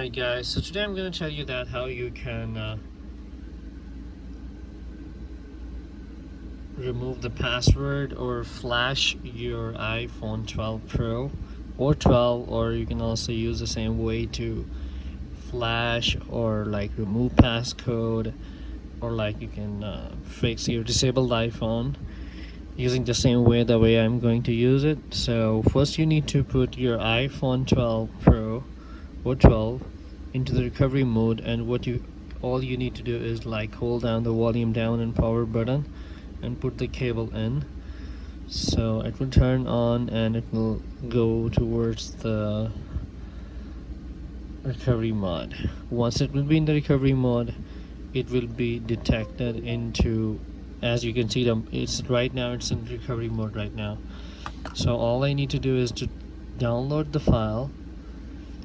Alright guys, so today I'm going to tell you that how you can remove the password or flash your iPhone 12 Pro or 12, or you can also use the same way to flash or like remove passcode, or like you can fix your disabled iPhone using the same way the way I'm going to use it. So first you need to put your iPhone 12 Pro or 12 into the recovery mode, and all you need to do is like hold down the volume down and power button and put the cable in, so it will turn on and it will go towards the recovery mode. Once it will be in the recovery mode, it will be detected into, as you can see them, it's right now it's in recovery mode right now. So all I need to do is to download the file.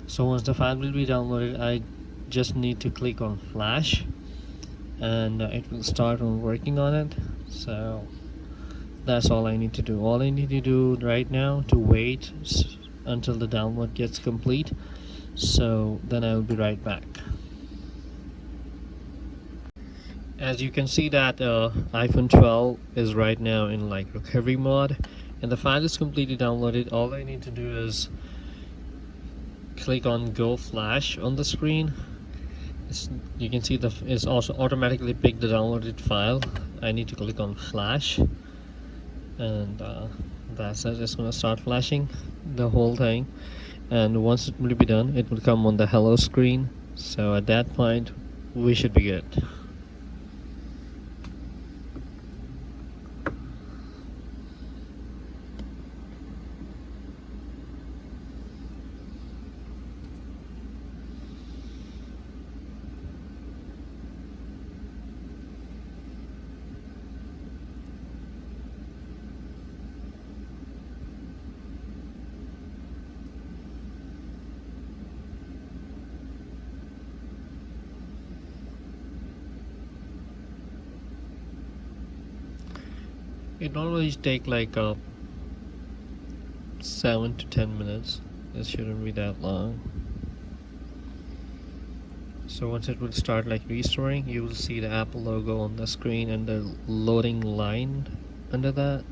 So once the file will be downloaded, I just need to click on flash and it will start on working on it. So that's all I need to do. All I need to do right now to wait until the download gets complete. So then I will be right back. As you can see that iPhone 12 is right now in like recovery mode and the file is completely downloaded. All I need to do is click on go flash on the screen. You can see it's also automatically picked the downloaded file. I need to click on flash, and that's it. It's going to start flashing the whole thing, and once it will be done, it will come on the hello screen. So at that point we should be good. It always take like 7 to 10 minutes. It shouldn't be that long. So once it will start like restoring, you will see the Apple logo on the screen and the loading line under that.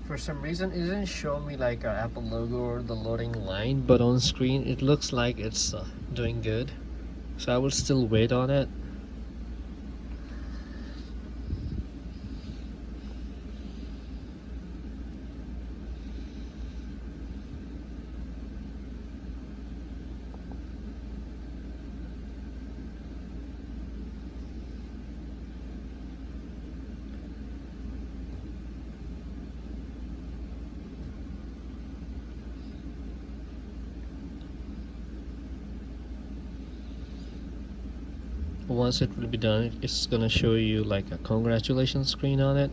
For some reason it didn't show me like a Apple logo or the loading line, but on screen it looks like it's doing good, so I will still wait on it. Once it will be done, it's gonna show you like a congratulations screen on it.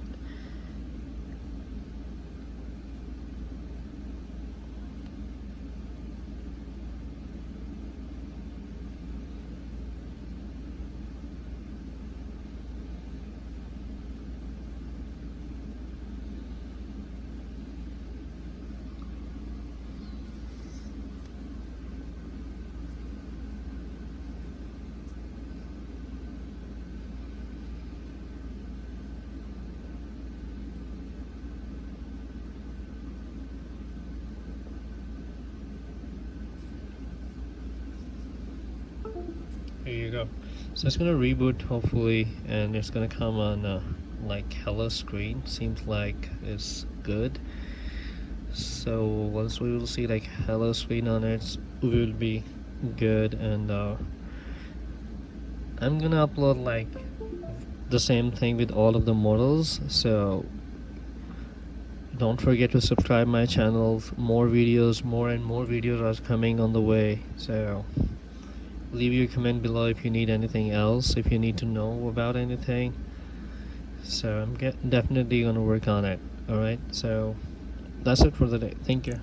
Here you go. So it's gonna reboot hopefully, and it's gonna come on like hello screen. Seems like it's good. So once we will see like hello screen on it, we will be good. And I'm gonna upload like the same thing with all of the models. So don't forget to subscribe my channel. More videos, more and more videos are coming on the way. So leave your comment below if you need anything else, if you need to know about anything. So I'm definitely gonna work on it. Alright, so that's it for the day. Thank you.